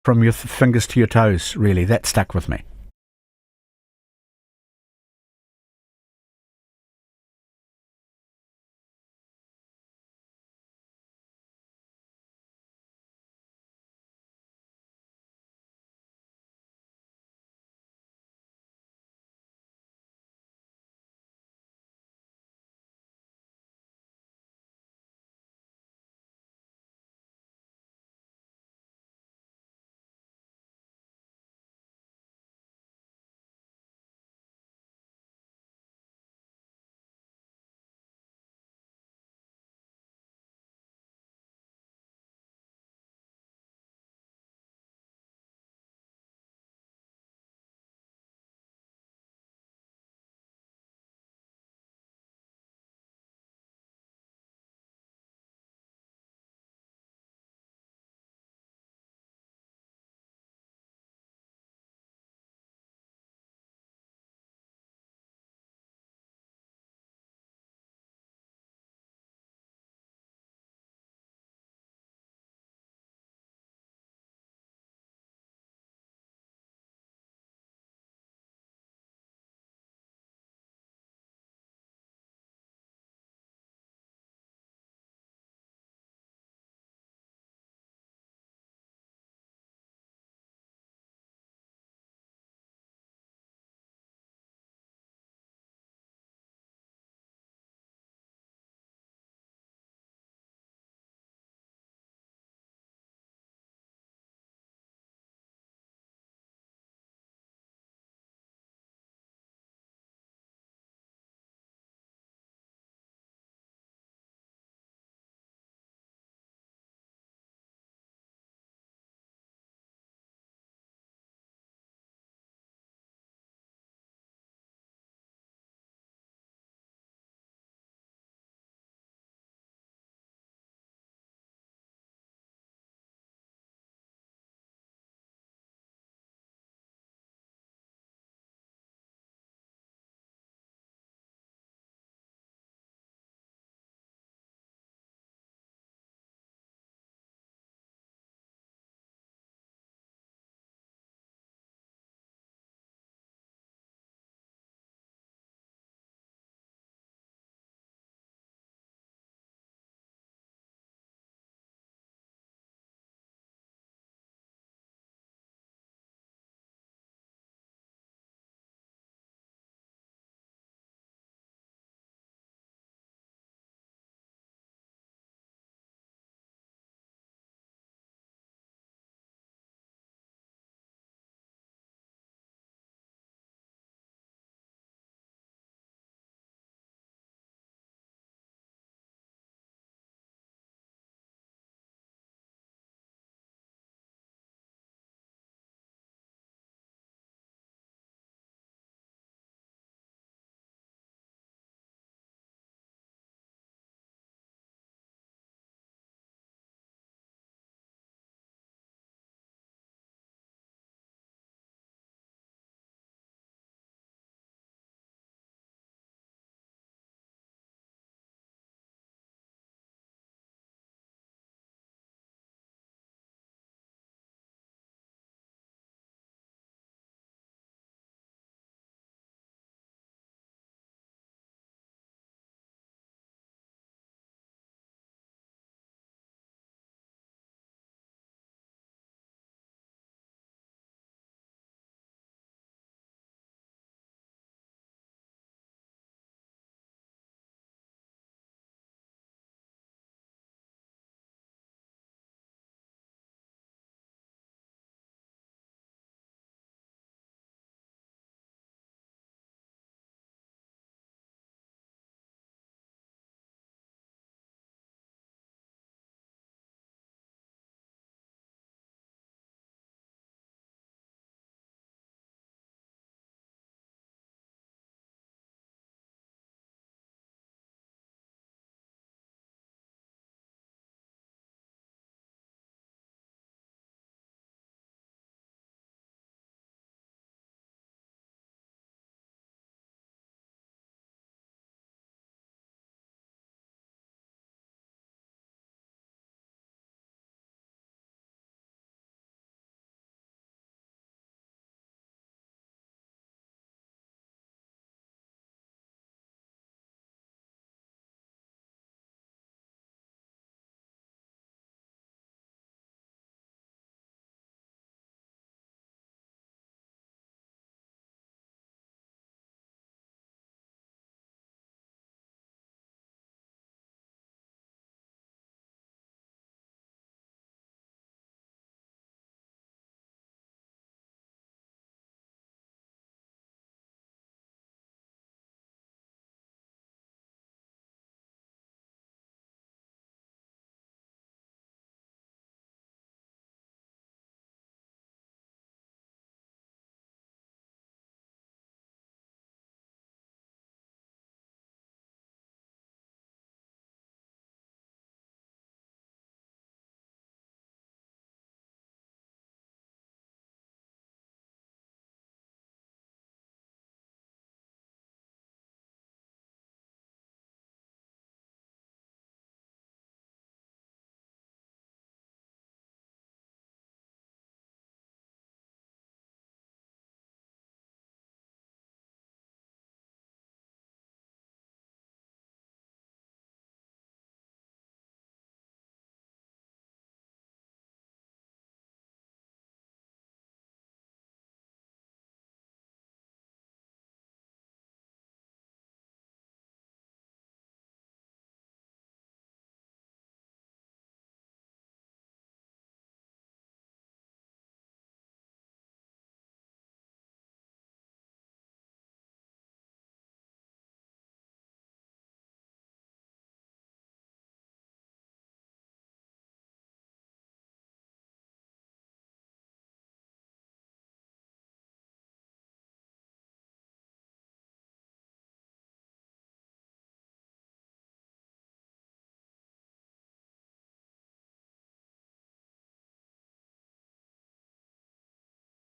from your fingers to your toes, really. That stuck with me.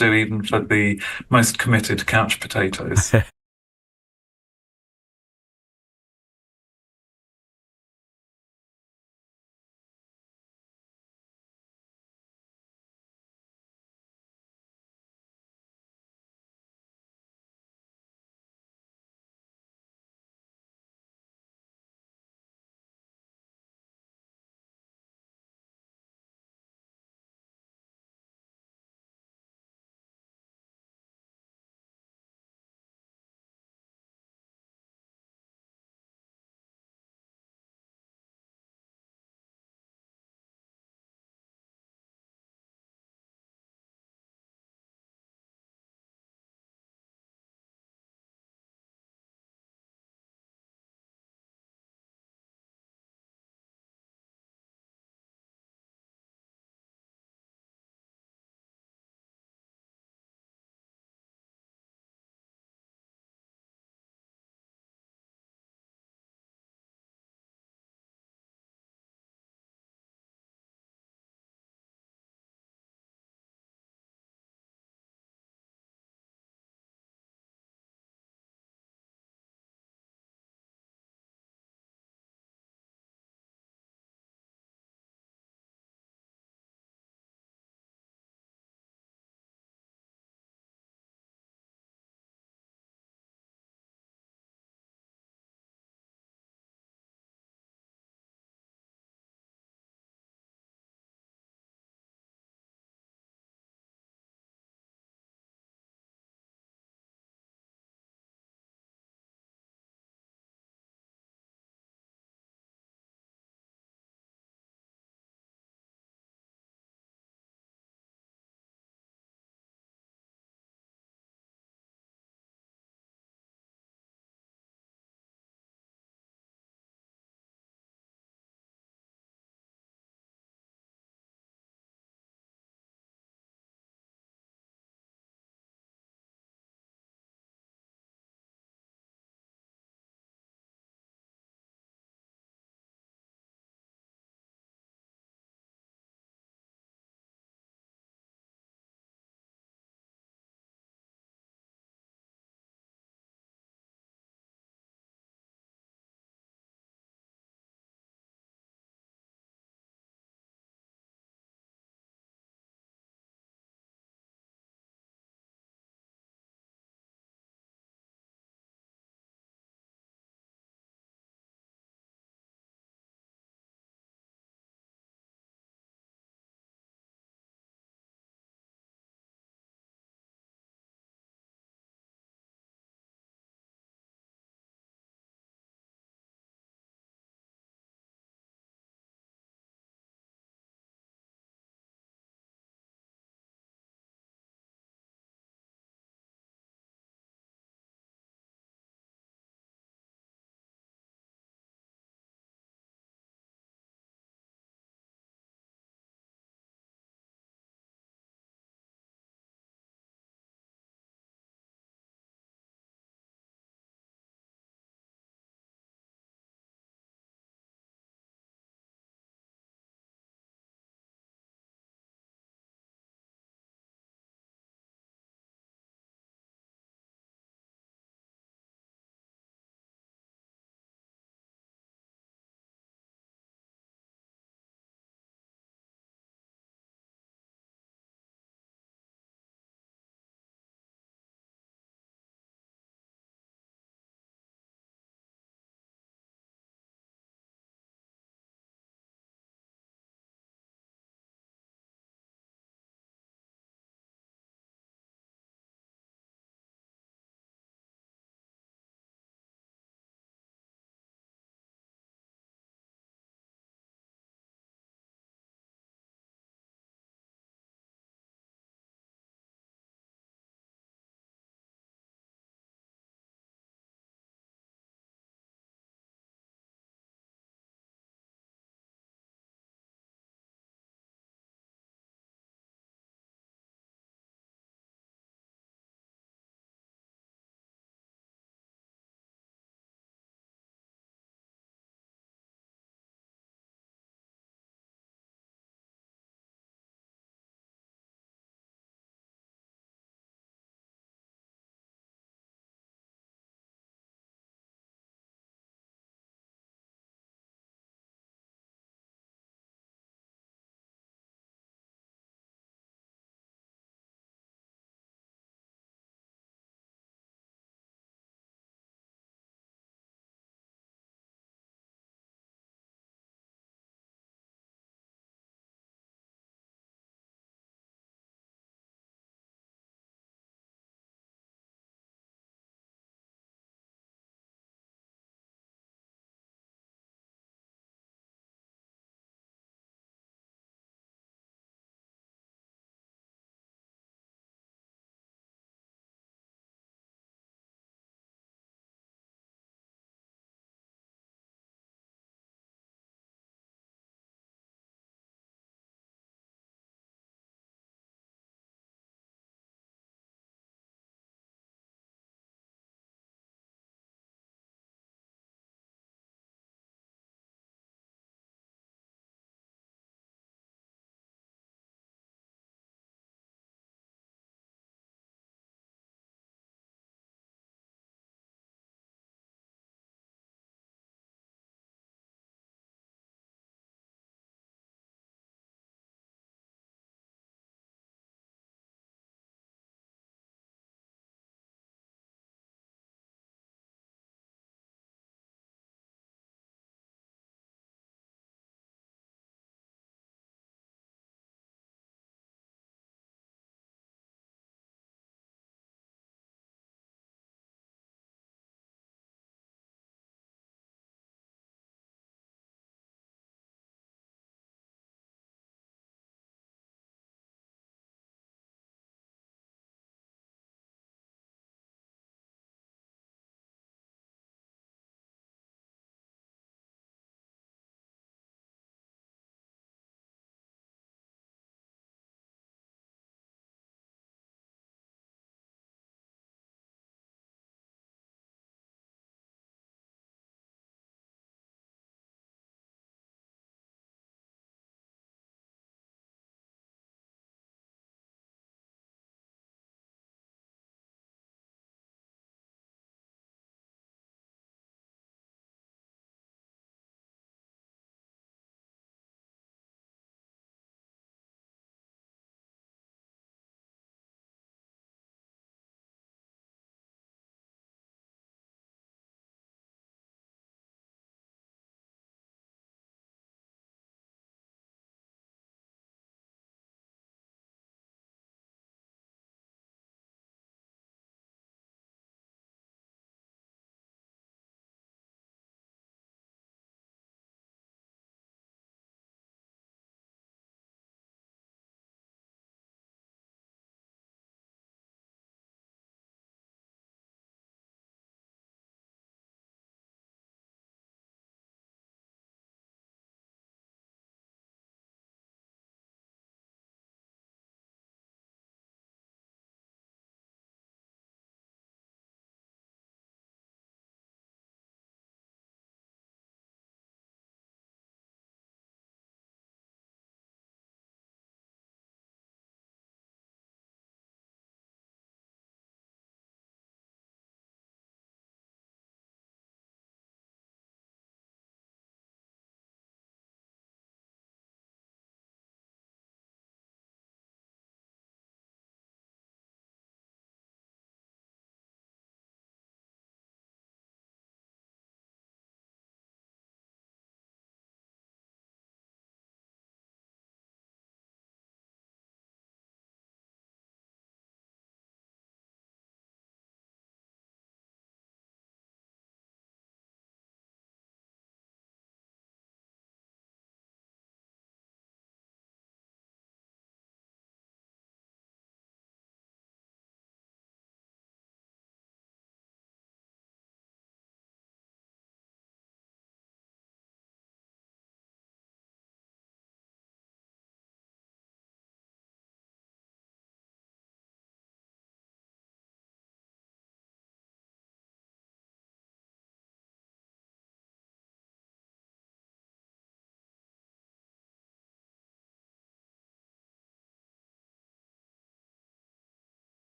do even for the most committed couch potatoes.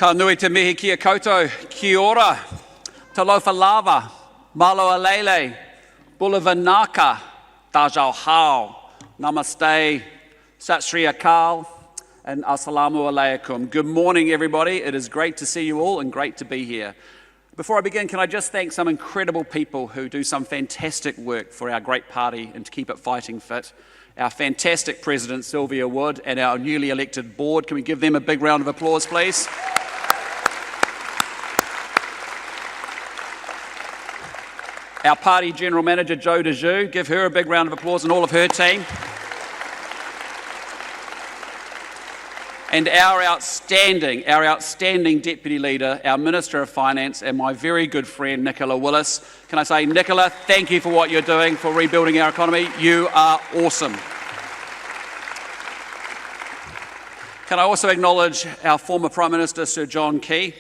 Ka nui te mihi kia koutou, kia ora, talofa lava, malo alele, bulavanaka, dajau hao, namaste, sat sri akal, and assalamu alaikum. Good morning, everybody. It is great to see you all and great to be here. Before I begin, can I just thank some incredible people who do some fantastic work for our great party and to keep it fighting fit. Our fantastic President, Sylvia Wood, and our newly elected board. Can we give them a big round of applause, please? Our party General Manager, Jo DeJu, give her a big round of applause and all of her team. And our outstanding Deputy Leader, our Minister of Finance, and my very good friend, Nicola Willis. Can I say, Nicola, thank you for what you're doing for rebuilding our economy. You are awesome. Can I also acknowledge our former Prime Minister, Sir John Key.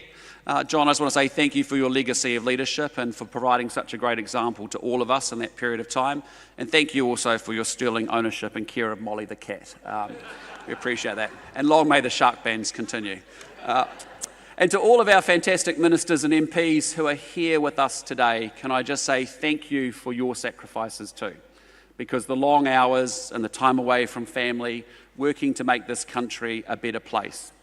John, I just want to say thank you for your legacy of leadership and for providing such a great example to all of us in that period of time. And thank you also for your sterling ownership and care of Molly the cat. We appreciate that. And long may the shark bands continue. And to all of our fantastic ministers and MPs who are here with us today, can I just say thank you for your sacrifices too. Because the long hours and the time away from family, working to make this country a better place.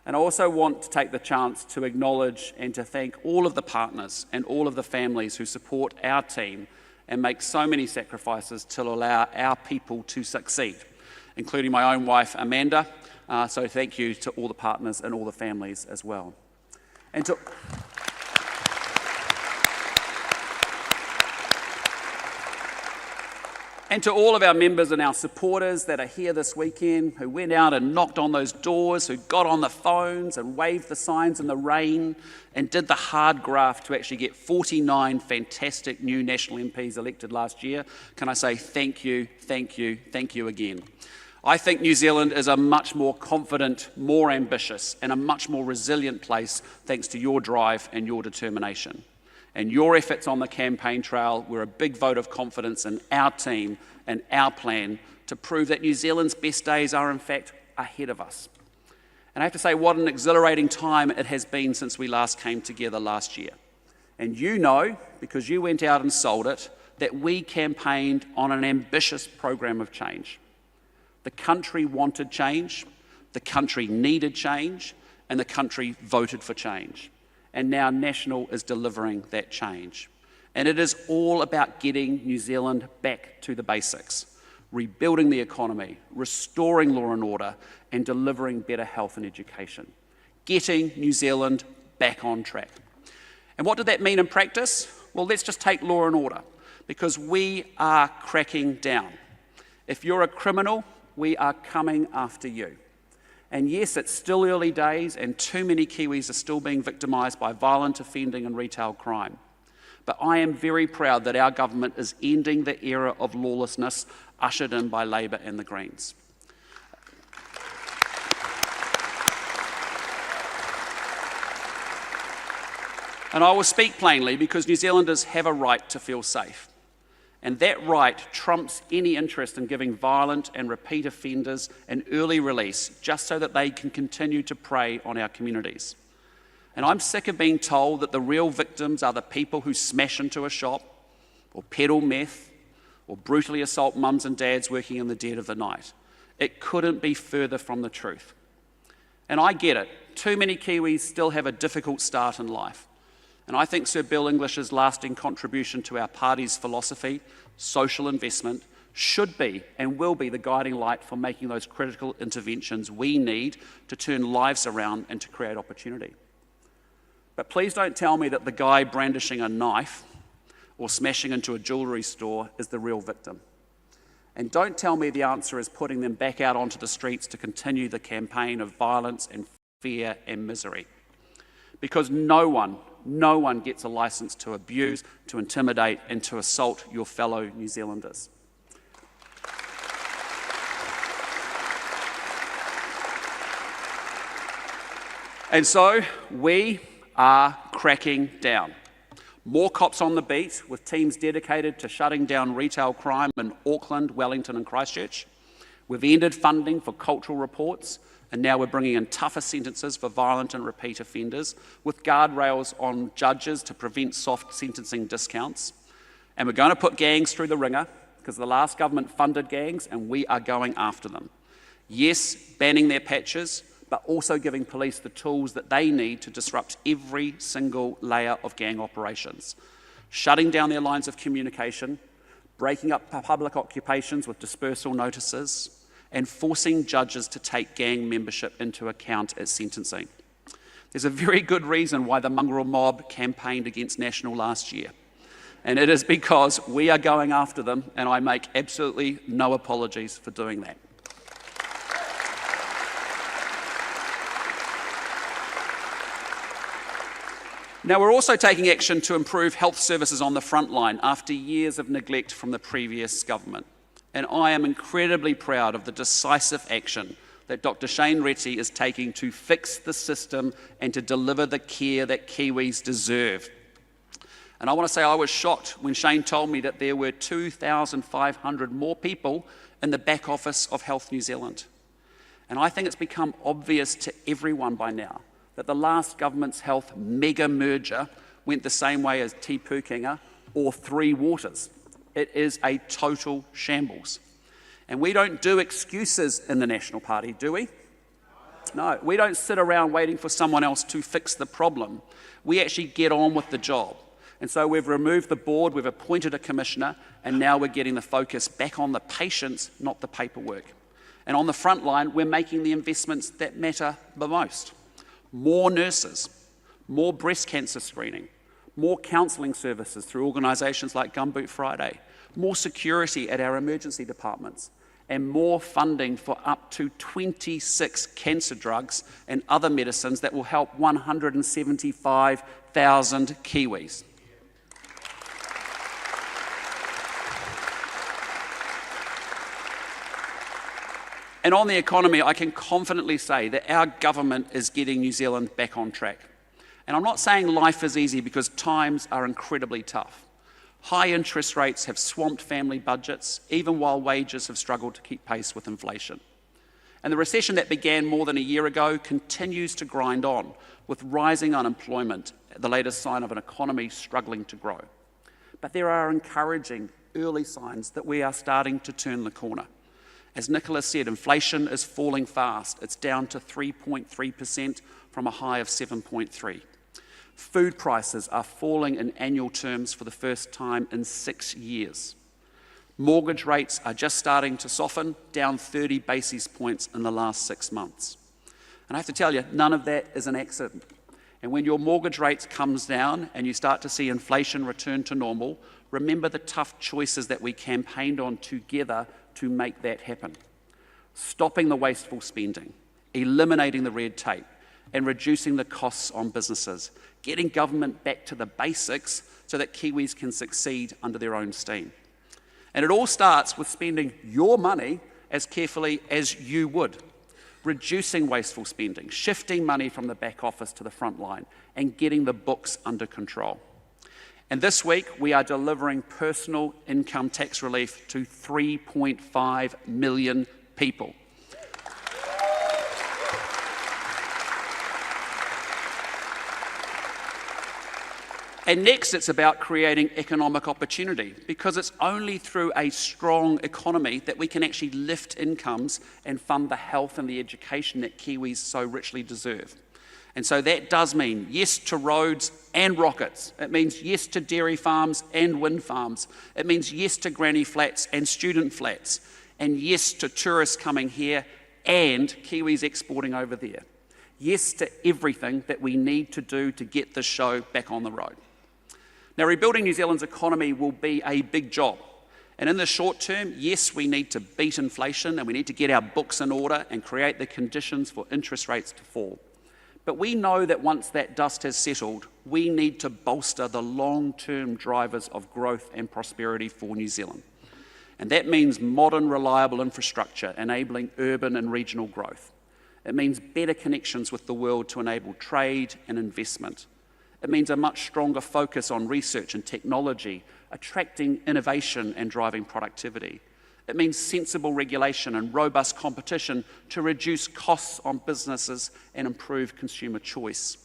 And I also want to take the chance to acknowledge and to thank all of the partners and all of the families who support our team and make so many sacrifices to allow our people to succeed, including my own wife, Amanda. So thank you to all the partners and all the families as well. And to all of our members and our supporters that are here this weekend, who went out and knocked on those doors, who got on the phones and waved the signs in the rain and did the hard graft to actually get 49 fantastic new national MPs elected last year, can I say thank you, thank you, thank you again. I think New Zealand is a much more confident, more ambitious and a much more resilient place thanks to your drive and your determination. And your efforts on the campaign trail were a big vote of confidence in our team and our plan to prove that New Zealand's best days are in fact ahead of us. And I have to say what an exhilarating time it has been since we last came together last year. And you know, because you went out and sold it, that we campaigned on an ambitious program of change. The country wanted change, the country needed change, and the country voted for change. And now National is delivering that change. And it is all about getting New Zealand back to the basics, rebuilding the economy, restoring law and order, and delivering better health and education. Getting New Zealand back on track. And what did that mean in practice? Well, let's just take law and order, because we are cracking down. If you're a criminal, we are coming after you. And yes, it's still early days and too many Kiwis are still being victimised by violent offending and retail crime. But I am very proud that our government is ending the era of lawlessness ushered in by Labour and the Greens. And I will speak plainly because New Zealanders have a right to feel safe. And that right trumps any interest in giving violent and repeat offenders an early release just so that they can continue to prey on our communities. And I'm sick of being told that the real victims are the people who smash into a shop or peddle meth or brutally assault mums and dads working in the dead of the night. It couldn't be further from the truth. And I get it. Too many Kiwis still have a difficult start in life. And I think Sir Bill English's lasting contribution to our party's philosophy, social investment, should be and will be the guiding light for making those critical interventions we need to turn lives around and to create opportunity. But please don't tell me that the guy brandishing a knife or smashing into a jewellery store is the real victim. And don't tell me the answer is putting them back out onto the streets to continue the campaign of violence and fear and misery. Because no one gets a licence to abuse, to intimidate and to assault your fellow New Zealanders. And so we are cracking down. More cops on the beat with teams dedicated to shutting down retail crime in Auckland, Wellington and Christchurch. We've ended funding for cultural reports And now we're bringing in tougher sentences for violent and repeat offenders, with guardrails on judges to prevent soft sentencing discounts. And we're going to put gangs through the ringer, because the last government funded gangs, and we are going after them. Yes, banning their patches, but also giving police the tools that they need to disrupt every single layer of gang operations. Shutting down their lines of communication, breaking up public occupations with dispersal notices, and forcing judges to take gang membership into account at sentencing. There's a very good reason why the mongrel mob campaigned against National last year. And it is because we are going after them, and I make absolutely no apologies for doing that. Now, we're also taking action to improve health services on the front line after years of neglect from the previous government. And I am incredibly proud of the decisive action that Dr. Shane Reti is taking to fix the system and to deliver the care that Kiwis deserve. And I want to say I was shocked when Shane told me that there were 2,500 more people in the back office of Health New Zealand. And I think it's become obvious to everyone by now that the last government's health mega merger went the same way as Te Pūkenga or Three Waters. It is a total shambles. And we don't do excuses in the National Party, do we? No, we don't sit around waiting for someone else to fix the problem. We actually get on with the job. And so we've removed the board, we've appointed a commissioner, and now we're getting the focus back on the patients, not the paperwork. And on the front line, we're making the investments that matter the most. More nurses, more breast cancer screening, more counselling services through organisations like Gumboot Friday, more security at our emergency departments, and more funding for up to 26 cancer drugs and other medicines that will help 175,000 Kiwis. And on the economy, I can confidently say that our government is getting New Zealand back on track. And I'm not saying life is easy, because times are incredibly tough. High interest rates have swamped family budgets, even while wages have struggled to keep pace with inflation. And the recession that began more than a year ago continues to grind on, with rising unemployment, the latest sign of an economy struggling to grow. But there are encouraging early signs that we are starting to turn the corner. As Nicola said, inflation is falling fast. It's down to 3.3% from a high of 7.3%. Food prices are falling in annual terms for the first time in 6 years. Mortgage rates are just starting to soften, down 30 basis points in the last 6 months. And I have to tell you, none of that is an accident. And when your mortgage rates comes down and you start to see inflation return to normal, remember the tough choices that we campaigned on together to make that happen. Stopping the wasteful spending, eliminating the red tape, and reducing the costs on businesses, getting government back to the basics so that Kiwis can succeed under their own steam. And it all starts with spending your money as carefully as you would, reducing wasteful spending, shifting money from the back office to the front line, and getting the books under control. And this week, we are delivering personal income tax relief to 3.5 million people. And next, it's about creating economic opportunity, because it's only through a strong economy that we can actually lift incomes and fund the health and the education that Kiwis so richly deserve. And so that does mean yes to roads and rockets. It means yes to dairy farms and wind farms. It means yes to granny flats and student flats. And yes to tourists coming here and Kiwis exporting over there. Yes to everything that we need to do to get this show back on the road. Now, rebuilding New Zealand's economy will be a big job. And in the short term, yes, we need to beat inflation and we need to get our books in order and create the conditions for interest rates to fall. But we know that once that dust has settled, we need to bolster the long-term drivers of growth and prosperity for New Zealand. And that means modern, reliable infrastructure enabling urban and regional growth. It means better connections with the world to enable trade and investment. It means a much stronger focus on research and technology, attracting innovation and driving productivity. It means sensible regulation and robust competition to reduce costs on businesses and improve consumer choice.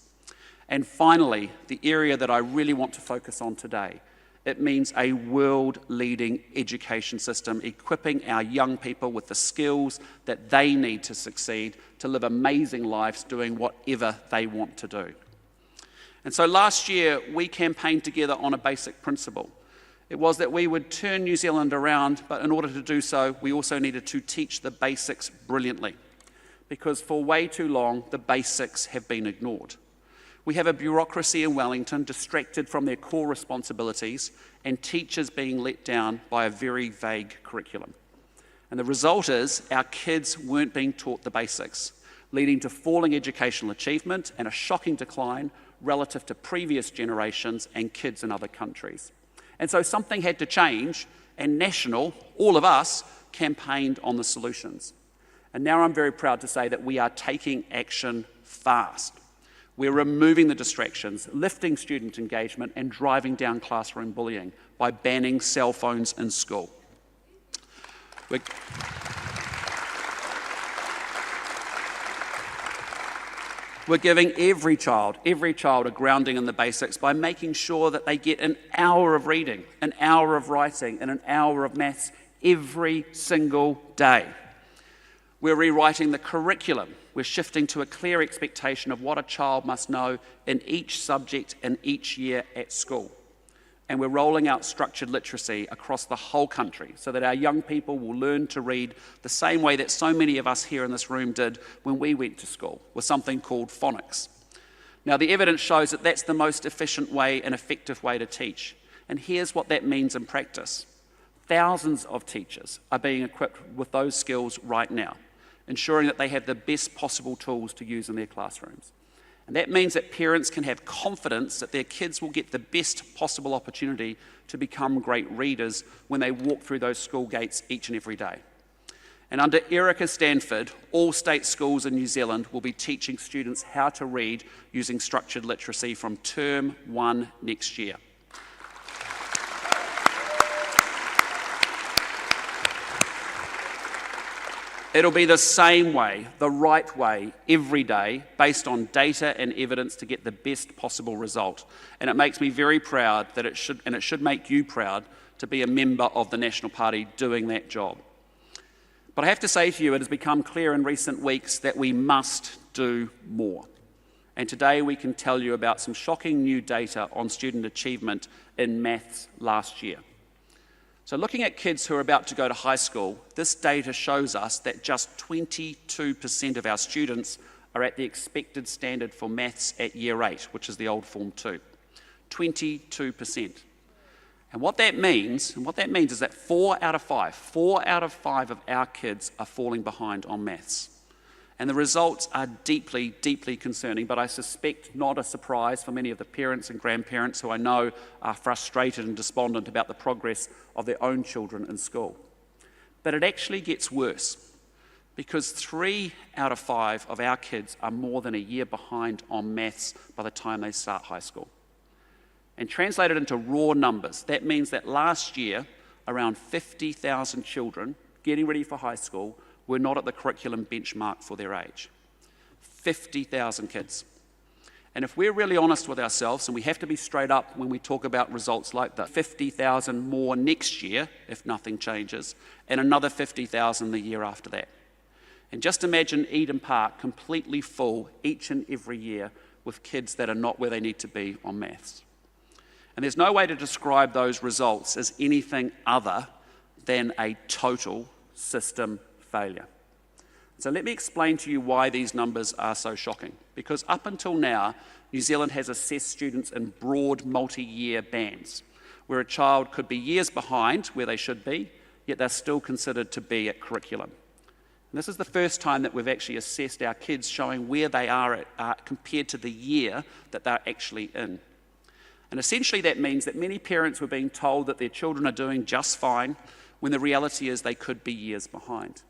And finally, the area that I really want to focus on today, it means a world-leading education system, equipping our young people with the skills that they need to succeed, to live amazing lives doing whatever they want to do. And so last year, we campaigned together on a basic principle. It was that we would turn New Zealand around, but in order to do so, we also needed to teach the basics brilliantly, because for way too long, the basics have been ignored. We have a bureaucracy in Wellington distracted from their core responsibilities and teachers being let down by a very vague curriculum. And the result is our kids weren't being taught the basics, leading to falling educational achievement and a shocking decline relative to previous generations and kids in other countries. And so something had to change, and National, all of us, campaigned on the solutions. And now I'm very proud to say that we are taking action fast. We're removing the distractions, lifting student engagement, and driving down classroom bullying by banning cell phones in school. We're giving every child a grounding in the basics by making sure that they get an hour of reading, an hour of writing, and an hour of maths every single day. We're rewriting the curriculum. We're shifting to a clear expectation of what a child must know in each subject in each year at school. And we're rolling out structured literacy across the whole country so that our young people will learn to read the same way that so many of us here in this room did when we went to school, with something called phonics. Now, the evidence shows that that's the most efficient way and effective way to teach. And here's what that means in practice. Thousands of teachers are being equipped with those skills right now, ensuring that they have the best possible tools to use in their classrooms. And that means that parents can have confidence that their kids will get the best possible opportunity to become great readers when they walk through those school gates each and every day. And under Erica Stanford, all state schools in New Zealand will be teaching students how to read using structured literacy from term 1 next year. It'll be the same way, the right way, every day, based on data and evidence to get the best possible result. And it makes me very proud that it should make you proud to be a member of the National Party doing that job. But I have to say to you, it has become clear in recent weeks that we must do more. And today we can tell you about some shocking new data on student achievement in maths last year. So looking at kids who are about to go to high school, this data shows us that just 22% of our students are at the expected standard for maths at year 8, which is the old Form 2. 22%. And what that means is that 4 out of 5 of our kids are falling behind on maths. And the results are deeply, deeply concerning, but I suspect not a surprise for many of the parents and grandparents who I know are frustrated and despondent about the progress of their own children in school. But it actually gets worse, because 3 out of 5 of our kids are more than a year behind on maths by the time they start high school. And translated into raw numbers, that means that last year, around 50,000 children getting ready for high school were not at the curriculum benchmark for their age. 50,000 kids. And if we're really honest with ourselves, and we have to be straight up when we talk about results like that, 50,000 more next year, if nothing changes, and another 50,000 the year after that. And just imagine Eden Park completely full each and every year with kids that are not where they need to be on maths. And there's no way to describe those results as anything other than a total system failure. So let me explain to you why these numbers are so shocking. Because up until now, New Zealand has assessed students in broad multi-year bands, where a child could be years behind where they should be, yet they're still considered to be at curriculum. And this is the first time that we've actually assessed our kids, showing where they are at, compared to the year that they're actually in. And essentially that means that many parents were being told that their children are doing just fine, when the reality is they could be years behind.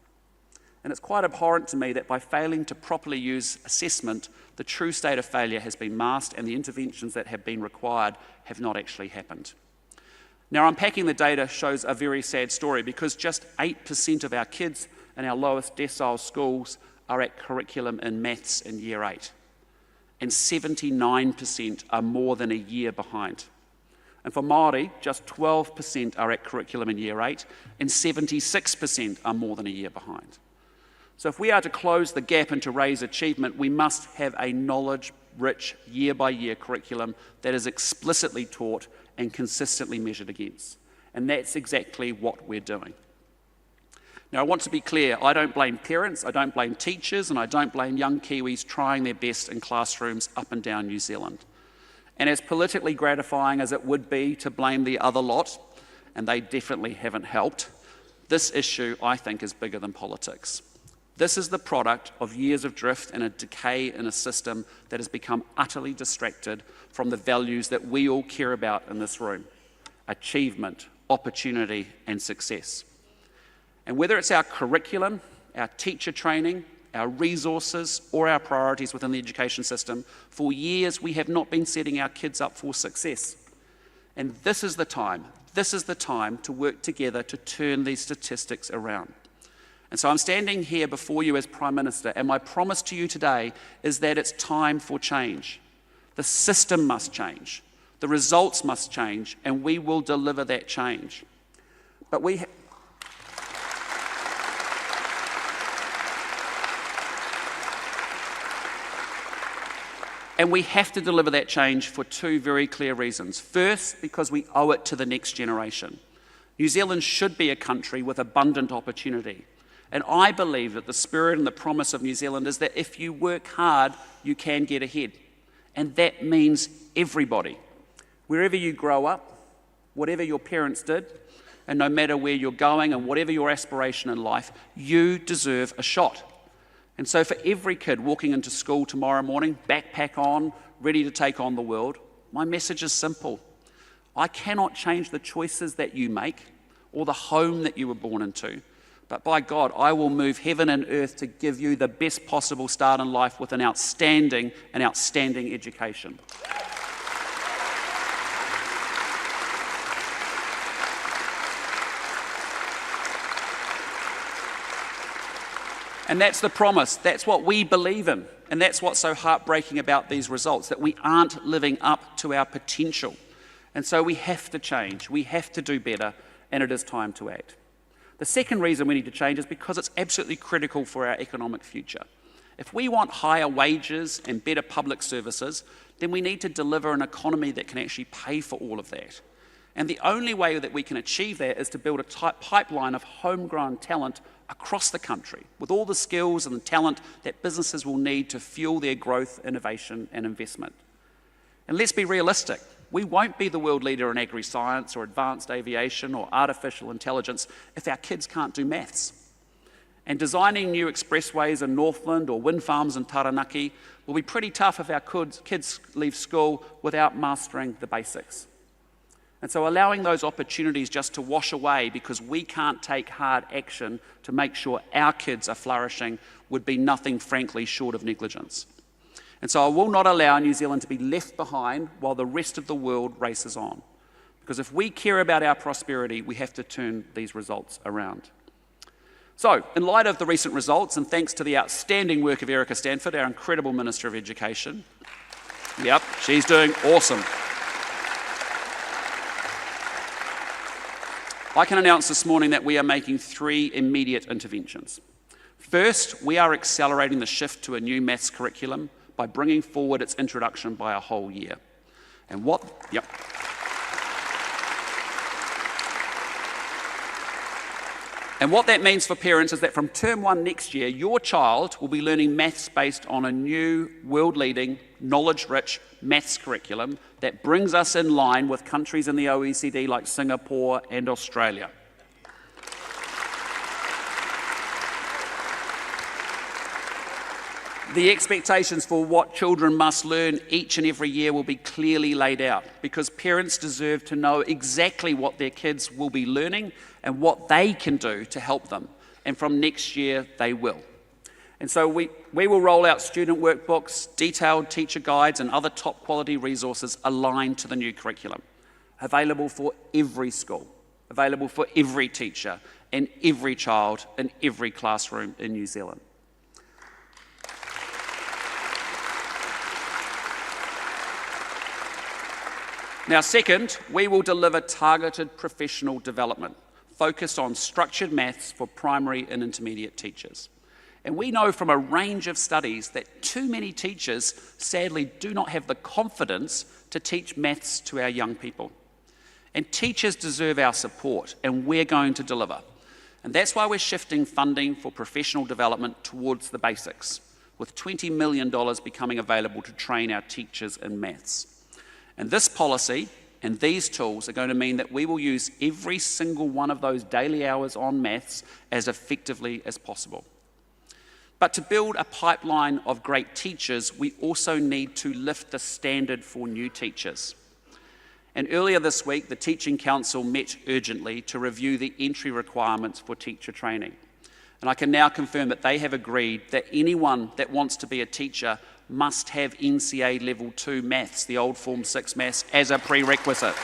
And it's quite abhorrent to me that by failing to properly use assessment, the true state of failure has been masked and the interventions that have been required have not actually happened. Now, unpacking the data shows a very sad story because just 8% of our kids in our lowest decile schools are at curriculum in maths in Year 8, and 79% are more than a year behind. And for Māori, just 12% are at curriculum in Year 8, and 76% are more than a year behind. So if we are to close the gap and to raise achievement, we must have a knowledge-rich, year-by-year curriculum that is explicitly taught and consistently measured against. And that's exactly what we're doing. Now, I want to be clear, I don't blame parents, I don't blame teachers, and I don't blame young Kiwis trying their best in classrooms up and down New Zealand. And as politically gratifying as it would be to blame the other lot, and they definitely haven't helped, this issue, I think, is bigger than politics. This is the product of years of drift and a decay in a system that has become utterly distracted from the values that we all care about in this room: achievement, opportunity, and success. And whether it's our curriculum, our teacher training, our resources, or our priorities within the education system, for years we have not been setting our kids up for success. And this is the time to work together to turn these statistics around. And so I'm standing here before you as Prime Minister, and my promise to you today is that it's time for change. The system must change, the results must change, and we will deliver that change. But we have to deliver that change for two very clear reasons. First, because we owe it to the next generation. New Zealand should be a country with abundant opportunity. And I believe that the spirit and the promise of New Zealand is that if you work hard, you can get ahead. And that means everybody. Wherever you grow up, whatever your parents did, and no matter where you're going and whatever your aspiration in life, you deserve a shot. And so for every kid walking into school tomorrow morning, backpack on, ready to take on the world, my message is simple. I cannot change the choices that you make or the home that you were born into, but by God, I will move heaven and earth to give you the best possible start in life with an outstanding education. And that's the promise, that's what we believe in, and that's what's so heartbreaking about these results, that we aren't living up to our potential. And so we have to change, we have to do better, and it is time to act. The second reason we need to change is because it's absolutely critical for our economic future. If we want higher wages and better public services, then we need to deliver an economy that can actually pay for all of that. And the only way that we can achieve that is to build a tight pipeline of homegrown talent across the country, with all the skills and the talent that businesses will need to fuel their growth, innovation, and investment. And let's be realistic. We won't be the world leader in agri-science or advanced aviation or artificial intelligence if our kids can't do maths. And designing new expressways in Northland or wind farms in Taranaki will be pretty tough if our kids leave school without mastering the basics. And so allowing those opportunities just to wash away because we can't take hard action to make sure our kids are flourishing would be nothing, frankly, short of negligence. And so I will not allow New Zealand to be left behind while the rest of the world races on. Because if we care about our prosperity, we have to turn these results around. So, in light of the recent results, and thanks to the outstanding work of Erica Stanford, our incredible Minister of Education, yep, she's doing awesome. I can announce this morning that we are making 3 immediate interventions. First, we are accelerating the shift to a new maths curriculum by bringing forward its introduction by a whole year. And what that means for parents is that from term 1 next year, your child will be learning maths based on a new, world-leading, knowledge-rich maths curriculum that brings us in line with countries in the OECD like Singapore and Australia. The expectations for what children must learn each and every year will be clearly laid out because parents deserve to know exactly what their kids will be learning and what they can do to help them. And from next year, they will. And so we will roll out student workbooks, detailed teacher guides, and other top quality resources aligned to the new curriculum. available for every school, available for every teacher and every child in every classroom in New Zealand. Now, second, we will deliver targeted professional development focused on structured maths for primary and intermediate teachers. And we know from a range of studies that too many teachers sadly do not have the confidence to teach maths to our young people. And teachers deserve our support, and we're going to deliver. And that's why we're shifting funding for professional development towards the basics, with $20 million becoming available to train our teachers in maths. And this policy and these tools are going to mean that we will use every single one of those daily hours on maths as effectively as possible. But to build a pipeline of great teachers, we also need to lift the standard for new teachers. And earlier this week, the Teaching Council met urgently to review the entry requirements for teacher training. And I can now confirm that they have agreed that anyone that wants to be a teacher must have NCA Level 2 maths, the old Form 6 maths, as a prerequisite.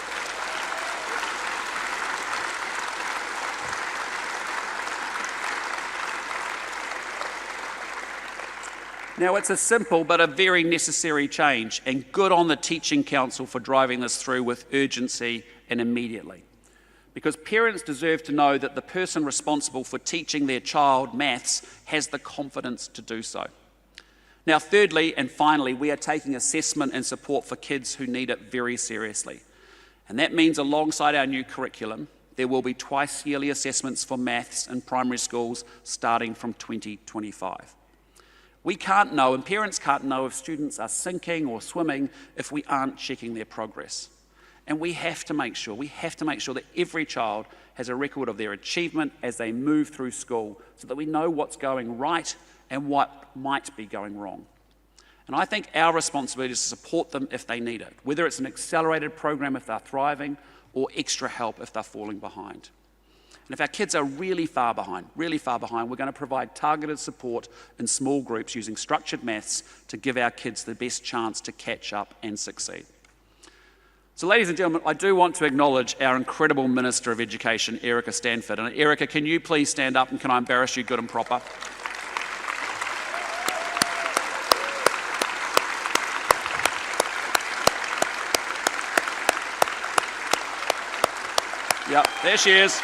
Now, it's a simple but a very necessary change, and good on the Teaching Council for driving this through with urgency and immediately. Because parents deserve to know that the person responsible for teaching their child maths has the confidence to do so. Now, thirdly and finally, we are taking assessment and support for kids who need it very seriously. And that means alongside our new curriculum, there will be twice yearly assessments for maths in primary schools starting from 2025. We can't know, and parents can't know, if students are sinking or swimming if we aren't checking their progress. And we have to make sure that every child has a record of their achievement as they move through school so that we know what's going right and what might be going wrong. And I think our responsibility is to support them if they need it, whether it's an accelerated program if they're thriving or extra help if they're falling behind. And if our kids are really far behind, we're going to provide targeted support in small groups using structured maths to give our kids the best chance to catch up and succeed. So, ladies and gentlemen, I do want to acknowledge our incredible Minister of Education, Erica Stanford. And Erica, can you please stand up and can I embarrass you good and proper? Yep, there she is.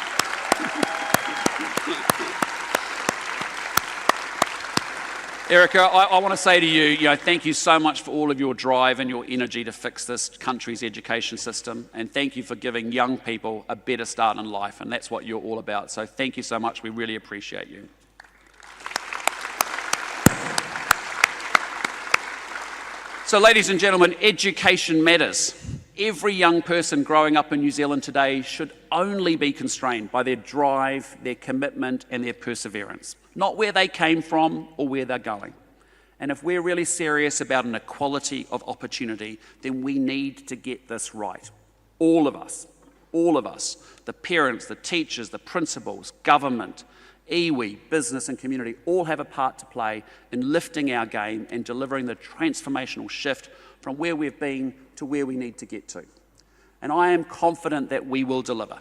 Erica, I want to say to you, thank you so much for all of your drive and your energy to fix this country's education system, and thank you for giving young people a better start in life, and that's what you're all about. So thank you so much. We really appreciate you. So, ladies and gentlemen, education matters. Every young person growing up in New Zealand today should only be constrained by their drive, their commitment, and their perseverance, not where they came from or where they're going. And if we're really serious about an equality of opportunity, then we need to get this right. All of us, the parents, the teachers, the principals, government, iwi, business and community, all have a part to play in lifting our game and delivering the transformational shift from where we've been to where we need to get to. And I am confident that we will deliver.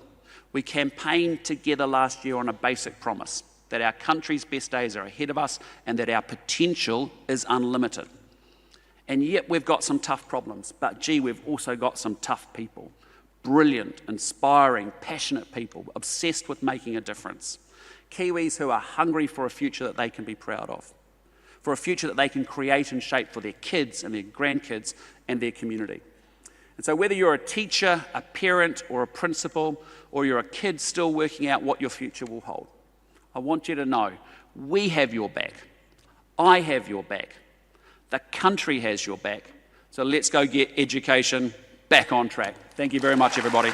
We campaigned together last year on a basic promise that our country's best days are ahead of us and that our potential is unlimited. And yet we've got some tough problems, but gee, we've also got some tough people. Brilliant, inspiring, passionate people, obsessed with making a difference. Kiwis who are hungry for a future that they can be proud of, for a future that they can create and shape for their kids and their grandkids and their community. And so whether you're a teacher, a parent, or a principal, or you're a kid still working out what your future will hold, I want you to know we have your back. I have your back. The country has your back. So let's go get education back on track. Thank you very much, everybody.